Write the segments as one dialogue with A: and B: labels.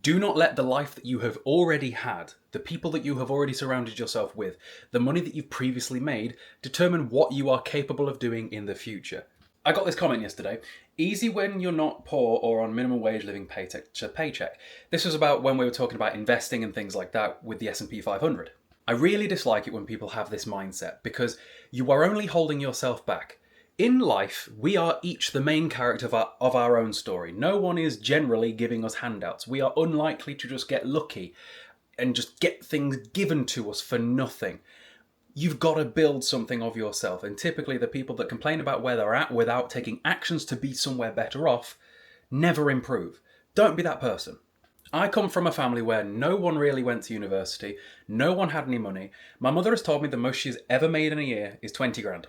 A: Do not let the life that you have already had, the people that you have already surrounded yourself with, the money that you've previously made, determine what you are capable of doing in the future. I got this comment yesterday. Easy when you're not poor or on minimum wage living paycheck to paycheck. This was about when we were talking about investing and things like that with the S&P 500. I really dislike it when people have this mindset because you are only holding yourself back. In life, we are each the main character of our own story. No one is generally giving us handouts. We are unlikely to just get lucky and just get things given to us for nothing. You've got to build something of yourself. And typically the people that complain about where they're at without taking actions to be somewhere better off never improve. Don't be that person. I come from a family where no one really went to university. No one had any money. My mother has told me the most she's ever made in a year is 20 grand.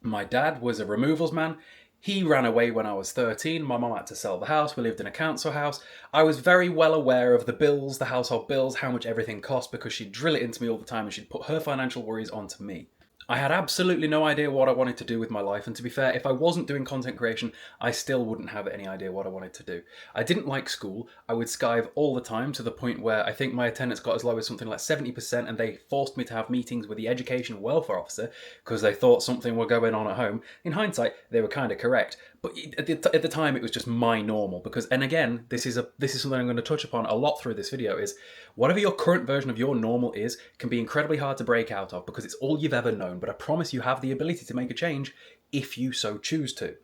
A: My dad was a removals man. He ran away when I was 13. My mum had to sell the house. We lived in a council house. I was very well aware of the bills, the household bills, how much everything cost because she'd drill it into me all the time and she'd put her financial worries onto me. I had absolutely no idea what I wanted to do with my life, and to be fair, if I wasn't doing content creation, I still wouldn't have any idea what I wanted to do. I didn't like school. I would skive all the time to the point where I think my attendance got as low as something like 70%, and they forced me to have meetings with the education welfare officer because they thought something were going on at home. In hindsight, they were kind of correct, but at the time it was just my normal. Because, and again, this is something I'm going to touch upon a lot through this video, is whatever your current version of your normal is can be incredibly hard to break out of because it's all you've ever known. But I promise you have the ability to make a change if you so choose to.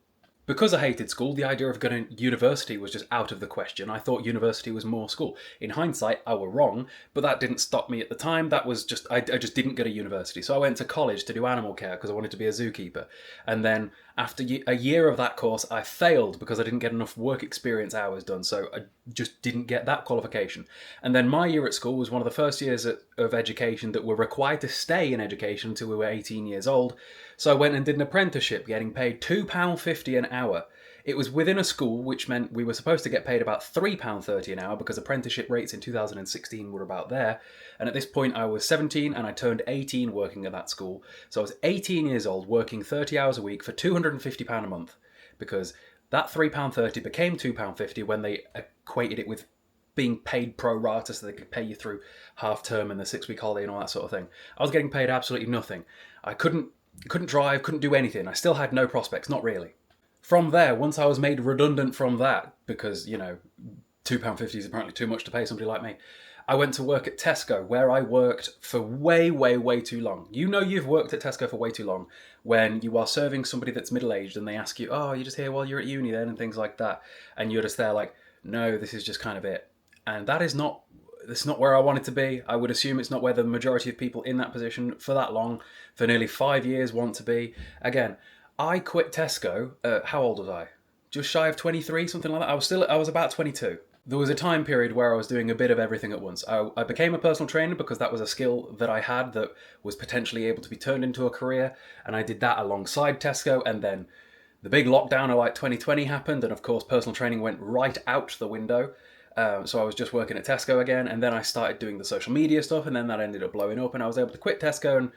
A: Because I hated school, the idea of going to university was just out of the question. I thought university was more school. In hindsight, I were wrong, but that didn't stop me at the time. That was just, I just didn't go to university. So I went to college to do animal care because I wanted to be a zookeeper. And then after a year of that course, I failed because I didn't get enough work experience hours done. So I just didn't get that qualification. And then my year at school was one of the first years of education that were required to stay in education until we were 18 years old. So I went and did an apprenticeship, getting paid £2.50 an hour. It was within a school, which meant we were supposed to get paid about £3.30 an hour because apprenticeship rates in 2016 were about there. And at this point I was 17 and I turned 18 working at that school. So I was 18 years old working 30 hours a week for £250 a month, because that £3.30 became £2.50 when they equated it with being paid pro rata, so they could pay you through half term and the 6-week holiday and all that sort of thing. I was getting paid absolutely nothing. I couldn't drive, couldn't do anything. I still had no prospects, not really. From there, once I was made redundant from that, because, you know, £2.50 is apparently too much to pay somebody like me, I went to work at Tesco, where I worked for way, way, way too long. You know you've worked at Tesco for way too long when you are serving somebody that's middle-aged and they ask you, oh, you're just here while you're at uni then, and things like that. And you're just there like, no, this is just kind of it. And that's not where I wanted to be. I would assume it's not where the majority of people in that position for that long, for nearly 5 years, want to be. Again, I quit Tesco, how old was I? Just shy of 23, something like that. I was about 22. There was a time period where I was doing a bit of everything at once. I became a personal trainer because that was a skill that I had that was potentially able to be turned into a career, and I did that alongside Tesco, and then the big lockdown of like 2020 happened, and of course personal training went right out the window. So I was just working at Tesco again, and then I started doing the social media stuff, and then that ended up blowing up, and I was able to quit Tesco, and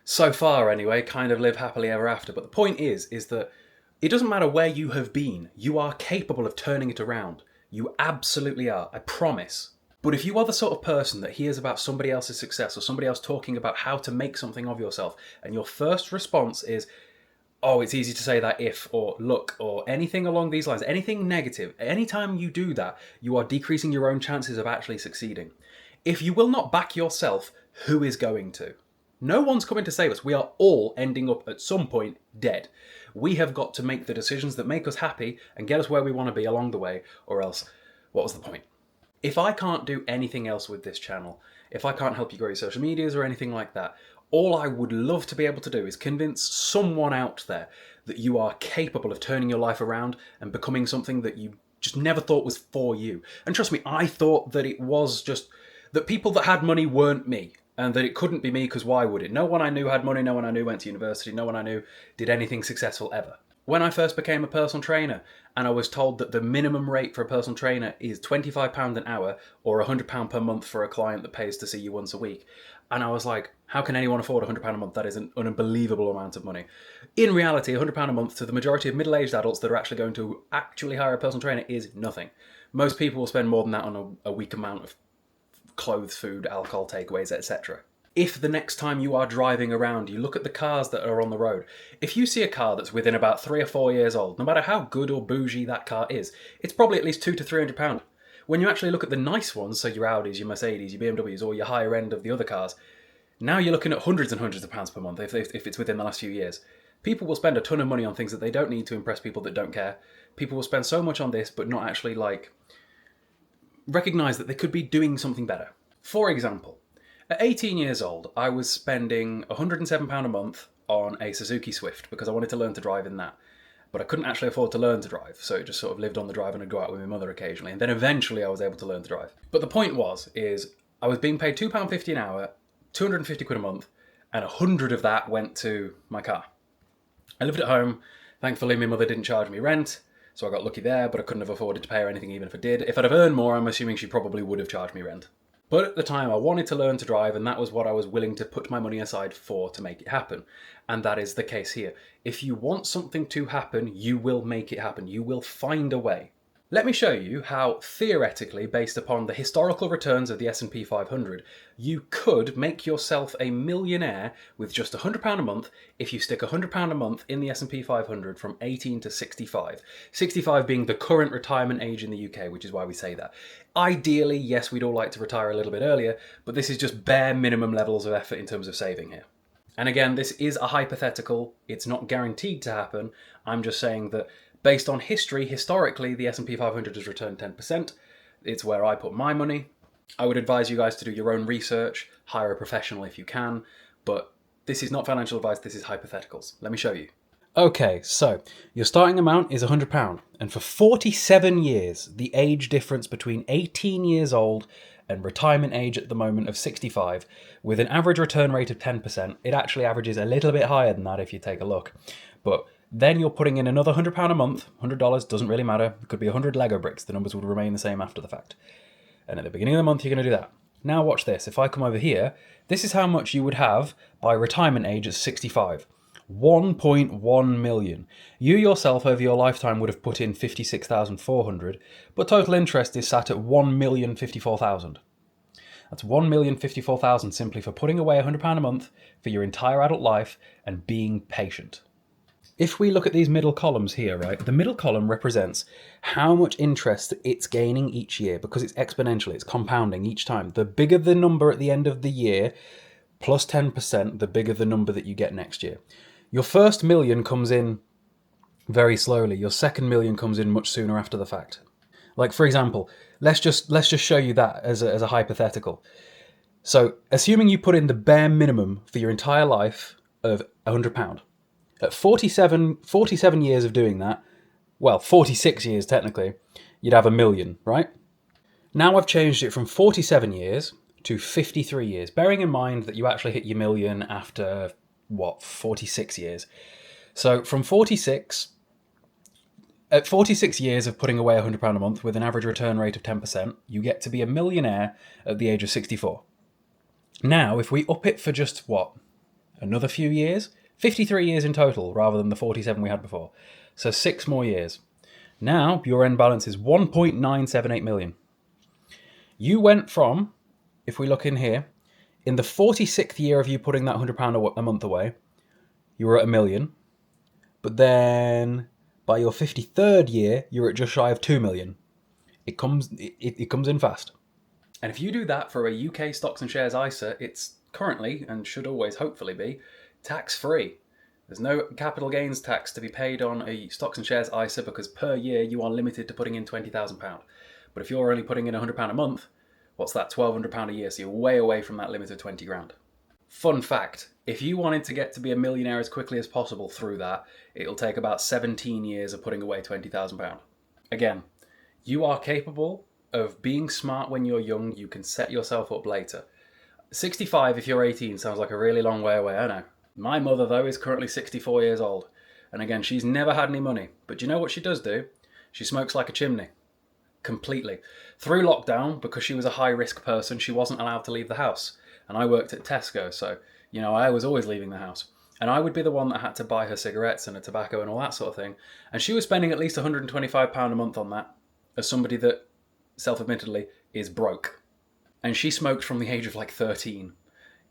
A: so far anyway, kind of live happily ever after. But the point is that it doesn't matter where you have been, you are capable of turning it around. You absolutely are, I promise. But if you are the sort of person that hears about somebody else's success or somebody else talking about how to make something of yourself, and your first response is, oh, it's easy to say that if, or look, or anything along these lines, anything negative, anytime you do that, you are decreasing your own chances of actually succeeding. If you will not back yourself, who is going to? No one's coming to save us. We are all ending up at some point dead. We have got to make the decisions that make us happy and get us where we want to be along the way, or else, what was the point? If I can't do anything else with this channel, if I can't help you grow your social medias or anything like that, all I would love to be able to do is convince someone out there that you are capable of turning your life around and becoming something that you just never thought was for you. And trust me, I thought that it was just that people that had money weren't me, and that it couldn't be me because why would it? No one I knew had money, no one I knew went to university, no one I knew did anything successful ever. When I first became a personal trainer and I was told that the minimum rate for a personal trainer is £25 an hour or £100 per month for a client that pays to see you once a week, and I was like, How can anyone afford £100 a month? That is an unbelievable amount of money. In reality, £100 a month to the majority of middle-aged adults that are actually going to actually hire a personal trainer is nothing. Most people will spend more than that on a week amount of clothes, food, alcohol, takeaways, etc. If the next time you are driving around, you look at the cars that are on the road, if you see a car that's within about 3 or 4 years old, no matter how good or bougie that car is, it's probably at least £200 to £300. When you actually look at the nice ones, so your Audis, your Mercedes, your BMWs, or your higher end of the other cars, now you're looking at hundreds and hundreds of pounds per month if it's within the last few years. People will spend a ton of money on things that they don't need to impress people that don't care. People will spend so much on this, but not actually recognise that they could be doing something better. For example, at 18 years old, I was spending £107 a month on a Suzuki Swift because I wanted to learn to drive in that. But I couldn't actually afford to learn to drive, so it just sort of lived on the drive and I'd go out with my mother occasionally. And then eventually I was able to learn to drive. But the point is I was being paid £2.50 an hour, 250 quid a month, and 100 of that went to my car. I lived at home. Thankfully, my mother didn't charge me rent, so I got lucky there, but I couldn't have afforded to pay her anything even if I did. If I'd have earned more, I'm assuming she probably would have charged me rent. But at the time, I wanted to learn to drive, and that was what I was willing to put my money aside for to make it happen. And that is the case here. If you want something to happen, you will make it happen. You will find a way. Let me show you how, theoretically, based upon the historical returns of the S&P 500, you could make yourself a millionaire with just £100 a month if you stick £100 a month in the S&P 500 from 18 to 65. 65 being the current retirement age in the UK, which is why we say that. Ideally, yes, we'd all like to retire a little bit earlier, but this is just bare minimum levels of effort in terms of saving here. And again, this is a hypothetical. It's not guaranteed to happen. I'm just saying that based on history, historically, the S&P 500 has returned 10%. It's where I put my money. I would advise you guys to do your own research, hire a professional if you can, but this is not financial advice, this is hypotheticals. Let me show you. Okay, so your starting amount is £100, and for 47 years, the age difference between 18 years old and retirement age at the moment of 65, with an average return rate of 10%, it actually averages a little bit higher than that if you take a look. But then you're putting in another £100 a month, $100, doesn't really matter. It could be 100 Lego bricks. The numbers would remain the same after the fact. And at the beginning of the month, you're going to do that. Now watch this. If I come over here, this is how much you would have by retirement age at 65. 1.1 million. You yourself over your lifetime would have put in 56,400, but total interest is sat at 1,054,000. That's 1,054,000 simply for putting away £100 a month for your entire adult life and being patient. If we look at these middle columns here, right, the middle column represents how much interest it's gaining each year because it's exponential, it's compounding each time. The bigger the number at the end of the year, plus 10%, the bigger the number that you get next year. Your first million comes in very slowly. Your second million comes in much sooner after the fact. Like, for example, let's just show you that as a hypothetical. So, assuming you put in the bare minimum for your entire life of £100, at 47 years of doing that, well, 46 years technically, you'd have £1 million, right? Now I've changed it from 47 years to 53 years, bearing in mind that you actually hit your million after, 46 years. So from 46 years of putting away £100 a month with an average return rate of 10%, you get to be a millionaire at the age of 64. Now, if we up it for just, another few years? 53 years in total, rather than the 47 we had before. So 6 more years. Now, your end balance is 1.978 million. You went from, if we look in here, in the 46th year of you putting that £100 a month away, you were at £1 million. But then, by your 53rd year, you're at just shy of 2 million. It comes in fast. And if you do that for a UK stocks and shares ISA, it's currently, and should always hopefully be, tax-free. There's no capital gains tax to be paid on a stocks and shares ISA because per year you are limited to putting in £20,000. But if you're only putting in £100 a month, what's that, £1,200 a year? So you're way away from that limit of 20 grand. Fun fact, if you wanted to get to be a millionaire as quickly as possible through that, it'll take about 17 years of putting away £20,000. Again, you are capable of being smart when you're young. You can set yourself up later. 65 if you're 18 sounds like a really long way away, I know. My mother, though, is currently 64 years old. And again, she's never had any money. But do you know what she does do? She smokes like a chimney. Completely. Through lockdown, because she was a high-risk person, she wasn't allowed to leave the house. And I worked at Tesco, so I was always leaving the house. And I would be the one that had to buy her cigarettes and her tobacco and all that sort of thing. And she was spending at least £125 a month on that, as somebody that, self-admittedly, is broke. And she smoked from the age of 13.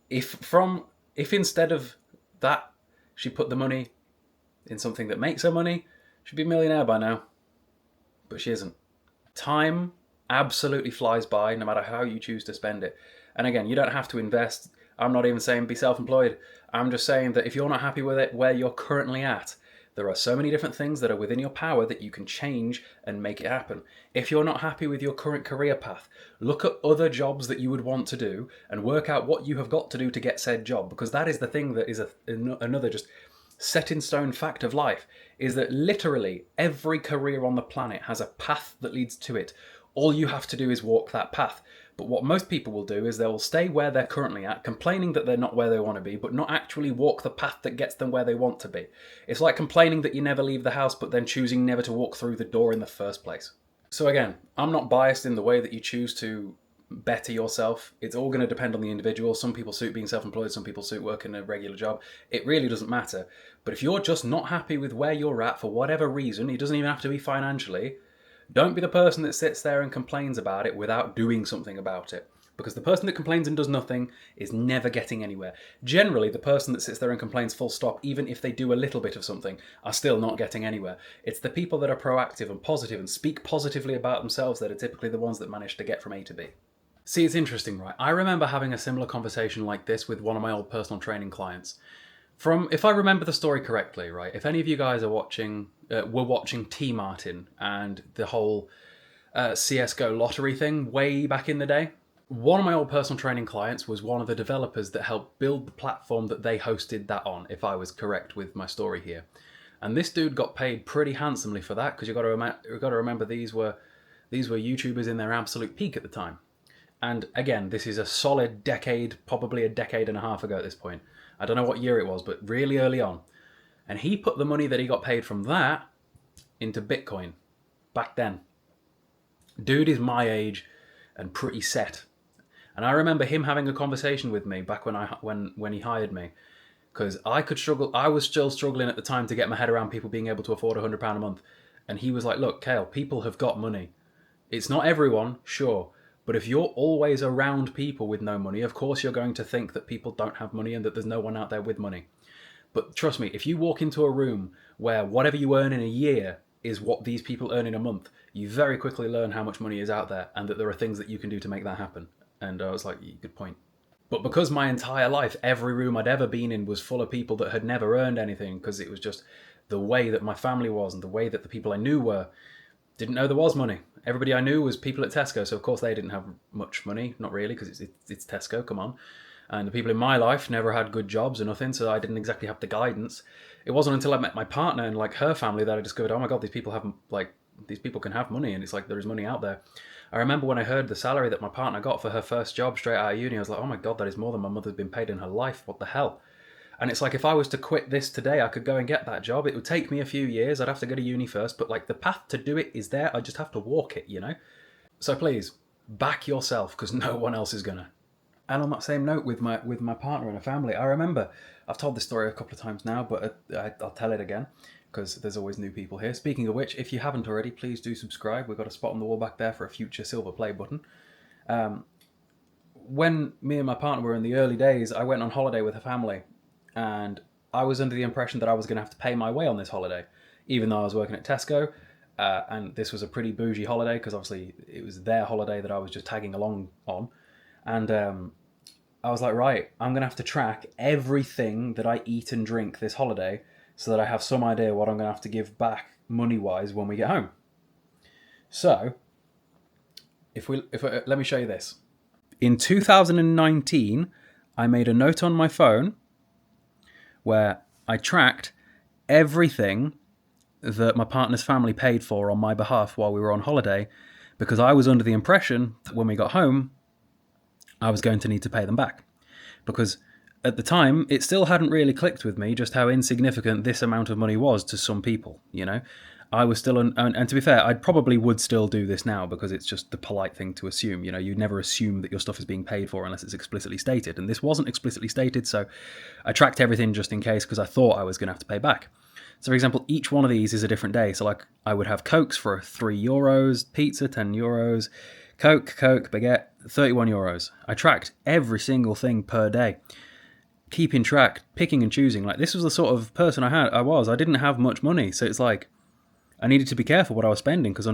A: If instead of that, she put the money in something that makes her money, she'd be a millionaire by now. But she isn't. Time absolutely flies by, no matter how you choose to spend it. And again, you don't have to invest. I'm not even saying be self-employed. I'm just saying that if you're not happy with it where you're currently at, there are so many different things that are within your power that you can change and make it happen. If you're not happy with your current career path, look at other jobs that you would want to do and work out what you have got to do to get said job, because that is the thing that is another just set in stone fact of life, is that literally every career on the planet has a path that leads to it. All you have to do is walk that path. But what most people will do is they'll stay where they're currently at, complaining that they're not where they want to be, but not actually walk the path that gets them where they want to be. It's like complaining that you never leave the house, but then choosing never to walk through the door in the first place. So again, I'm not biased in the way that you choose to better yourself. It's all going to depend on the individual. Some people suit being self-employed, some people suit working a regular job. It really doesn't matter. But if you're just not happy with where you're at for whatever reason, it doesn't even have to be financially, don't be the person that sits there and complains about it without doing something about it. Because the person that complains and does nothing is never getting anywhere. Generally, the person that sits there and complains full stop, even if they do a little bit of something, are still not getting anywhere. It's the people that are proactive and positive and speak positively about themselves that are typically the ones that manage to get from A to B. See, it's interesting, right? I remember having a similar conversation like this with one of my old personal training clients. If I remember the story correctly, right? If any of you guys are were watching T Martin and the whole CSGO lottery thing way back in the day, one of my old personal training clients was one of the developers that helped build the platform that they hosted that on, if I was correct with my story here. And this dude got paid pretty handsomely for that, because you've got to remember these were YouTubers in their absolute peak at the time. And again, this is a solid decade, probably a decade and a half ago at this point. I don't know what year it was, but really early on. And he put the money that he got paid from that into Bitcoin back then. Dude is my age and pretty set. And I remember him having a conversation with me back when he hired me, because I was still struggling at the time to get my head around people being able to afford £100 a month. And he was like, look, Cayle, people have got money. It's not everyone, sure. But if you're always around people with no money, of course you're going to think that people don't have money and that there's no one out there with money. But trust me, if you walk into a room where whatever you earn in a year is what these people earn in a month, you very quickly learn how much money is out there and that there are things that you can do to make that happen. And I was like, good point. But because my entire life, every room I'd ever been in was full of people that had never earned anything, because it was just the way that my family was and the way that the people I knew didn't know there was money. Everybody I knew was people at Tesco, so of course they didn't have much money. Not really, because it's Tesco, come on. And the people in my life never had good jobs or nothing, so I didn't exactly have the guidance. It wasn't until I met my partner and her family that I discovered, oh my god, these people can have money, and it's like there is money out there. I remember when I heard the salary that my partner got for her first job straight out of uni, I was like, oh my god, that is more than my mother's been paid in her life. What the hell? And it's like, if I was to quit this today, I could go and get that job. It would take me a few years. I'd have to go to uni first, but the path to do it is there. I just have to walk it, So please, back yourself, because no one else is gonna. And on that same note, with my partner and a family, I remember, I've told this story a couple of times now, but I'll tell it again, because there's always new people here. Speaking of which, if you haven't already, please do subscribe. We've got a spot on the wall back there for a future silver play button. When me and my partner were in the early days, I went on holiday with her family. And I was under the impression that I was going to have to pay my way on this holiday, even though I was working at Tesco. And this was a pretty bougie holiday, because obviously it was their holiday that I was just tagging along on. And I was like, right, I'm going to have to track everything that I eat and drink this holiday so that I have some idea what I'm going to have to give back money-wise when we get home. So, let me show you this. In 2019, I made a note on my phone where I tracked everything that my partner's family paid for on my behalf while we were on holiday, because I was under the impression that when we got home, I was going to need to pay them back. Because at the time, it still hadn't really clicked with me just how insignificant this amount of money was to some people, I was still, and to be fair, I probably would still do this now because it's just the polite thing to assume. You know, you'd never assume that your stuff is being paid for unless it's explicitly stated. And this wasn't explicitly stated, so I tracked everything just in case because I thought I was going to have to pay back. So, for example, each one of these is a different day. So, like, I would have Cokes for €3, pizza, €10, Coke, baguette, €31. I tracked every single thing per day, keeping track, picking and choosing. Like, this was the sort of person I was. I didn't have much money, so it's like I needed to be careful what I was spending because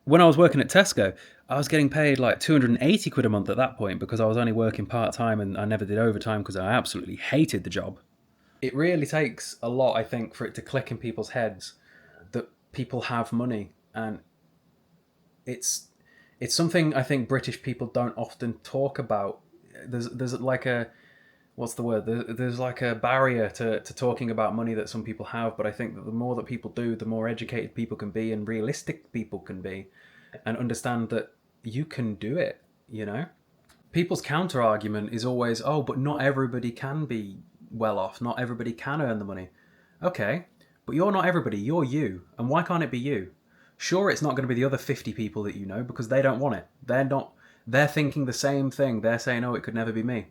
A: when I was working at Tesco, I was getting paid like 280 quid a month at that point because I was only working part-time and I never did overtime because I absolutely hated the job. It really takes a lot, I think, for it to click in people's heads that people have money, and it's something I think British people don't often talk about. There's like a, what's the word? There's like a barrier to talking about money that some people have, but I think that the more that people do, the more educated people can be and realistic people can be and understand that you can do it, you know? People's counter argument is always, oh, but not everybody can be well off. Not everybody can earn the money. Okay, but you're not everybody. You're you. And why can't it be you? Sure, it's not going to be the other 50 people that you know because they don't want it. They're thinking the same thing. They're saying, oh, it could never be me.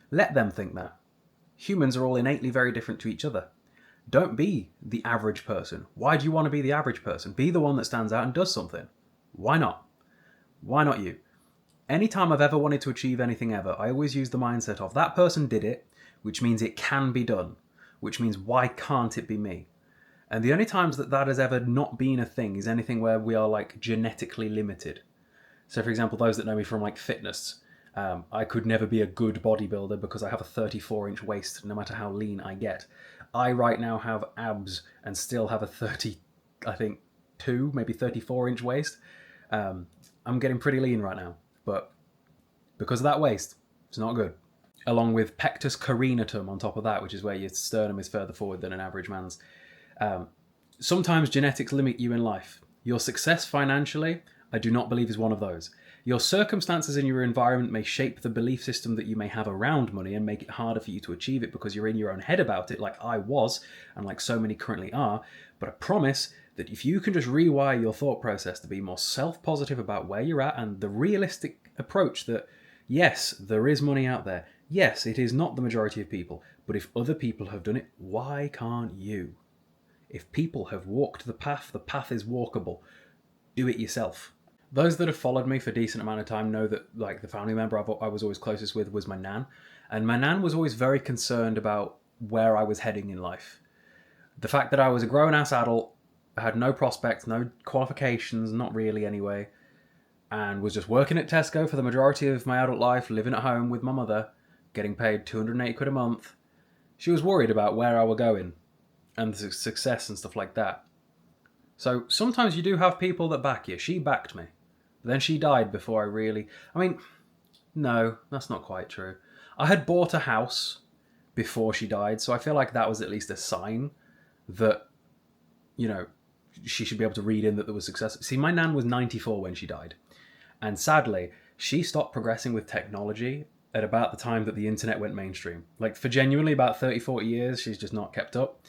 A: Let them think that. Humans are all innately very different to each other. Don't be the average person. Why do you want to be the average person? Be the one that stands out and does something. Why not? Why not you? Anytime I've ever wanted to achieve anything ever, I always use the mindset of that person did it, which means it can be done, which means why can't it be me? And the only times that has ever not been a thing is anything where we are like genetically limited. So for example, those that know me from like fitness, I could never be a good bodybuilder because I have a 34-inch waist no matter how lean I get. I right now have abs and still have a 32, maybe 34-inch waist. I'm getting pretty lean right now, but because of that waist, it's not good. Along with pectus carinatum on top of that, which is where your sternum is further forward than an average man's. Sometimes genetics limit you in life. Your success financially, I do not believe is one of those. Your circumstances and your environment may shape the belief system that you may have around money and make it harder for you to achieve it because you're in your own head about it, like I was, and like so many currently are. But I promise that if you can just rewire your thought process to be more self-positive about where you're at and the realistic approach that, yes, there is money out there. Yes, it is not the majority of people, but if other people have done it, why can't you? If people have walked the path is walkable. Do it yourself. Those that have followed me for a decent amount of time know that like the family member I was always closest with was my nan. And my nan was always very concerned about where I was heading in life. The fact that I was a grown-ass adult, I had no prospects, no qualifications, not really anyway, and was just working at Tesco for the majority of my adult life, living at home with my mother, getting paid 280 quid a month. She was worried about where I were going and the success and stuff like that. So sometimes you do have people that back you. She backed me. Then she died before I really... I mean, no, that's not quite true. I had bought a house before she died, so I feel like that was at least a sign that, you know, she should be able to read in that there was success. See, my nan was 94 when she died. And sadly, she stopped progressing with technology at about the time that the internet went mainstream. Like, for genuinely about 30, 40 years, she's just not kept up.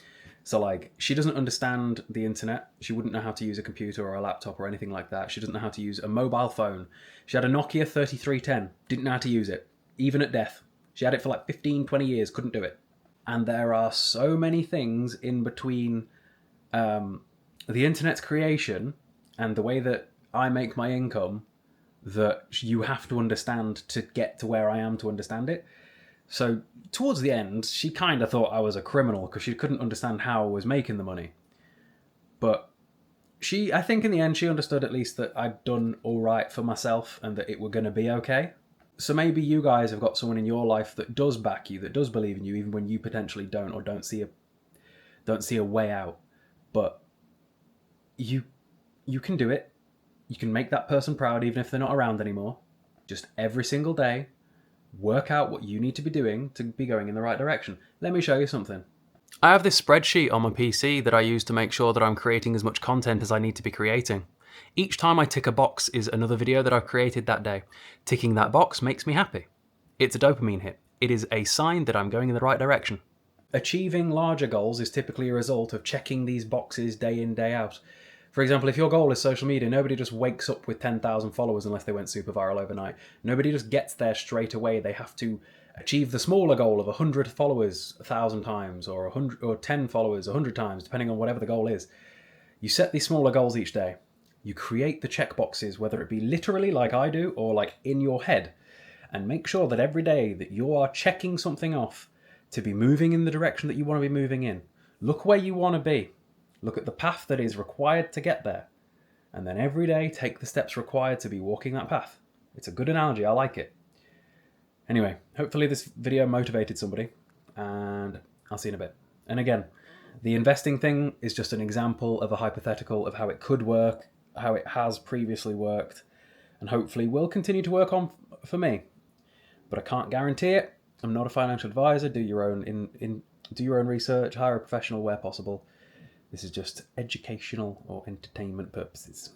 A: So, like, she doesn't understand the internet. She wouldn't know how to use a computer or a laptop or anything like that. She doesn't know how to use a mobile phone. She had a Nokia 3310. Didn't know how to use it. Even at death. She had it for like 15, 20 years. Couldn't do it. And there are so many things in between the internet's creation and the way that I make my income that you have to understand to get to where I am to understand it. So towards the end, she kind of thought I was a criminal because she couldn't understand how I was making the money. But I think in the end, she understood at least that I'd done all right for myself and that it were going to be okay. So maybe you guys have got someone in your life that does back you, that does believe in you, even when you potentially don't or don't see a way out. But you can do it. You can make that person proud even if they're not around anymore. Just every single day, work out what you need to be doing to be going in the right direction. Let me show you something. I have this spreadsheet on my PC that I use to make sure that I'm creating as much content as I need to be creating. Each time I tick a box is another video that I've created that day. Ticking that box makes me happy. It's a dopamine hit. It is a sign that I'm going in the right direction. Achieving larger goals is typically a result of checking these boxes day in, day out. For example, if your goal is social media, nobody just wakes up with 10,000 followers unless they went super viral overnight. Nobody just gets there straight away. They have to achieve the smaller goal of 100 followers 1,000 times, or 100 or 10 followers 100 times, depending on whatever the goal is. You set these smaller goals each day. You create the checkboxes, whether it be literally like I do or like in your head, and make sure that every day that you are checking something off to be moving in the direction that you want to be moving in. Look where you want to be. Look at the path that is required to get there. And then every day, take the steps required to be walking that path. It's a good analogy. I like it. Anyway, hopefully this video motivated somebody, and I'll see you in a bit. And again, the investing thing is just an example of a hypothetical of how it could work, how it has previously worked, and hopefully will continue to work on for me. But I can't guarantee it. I'm not a financial advisor. Do your own do your own research. Hire a professional where possible. This is just educational or entertainment purposes.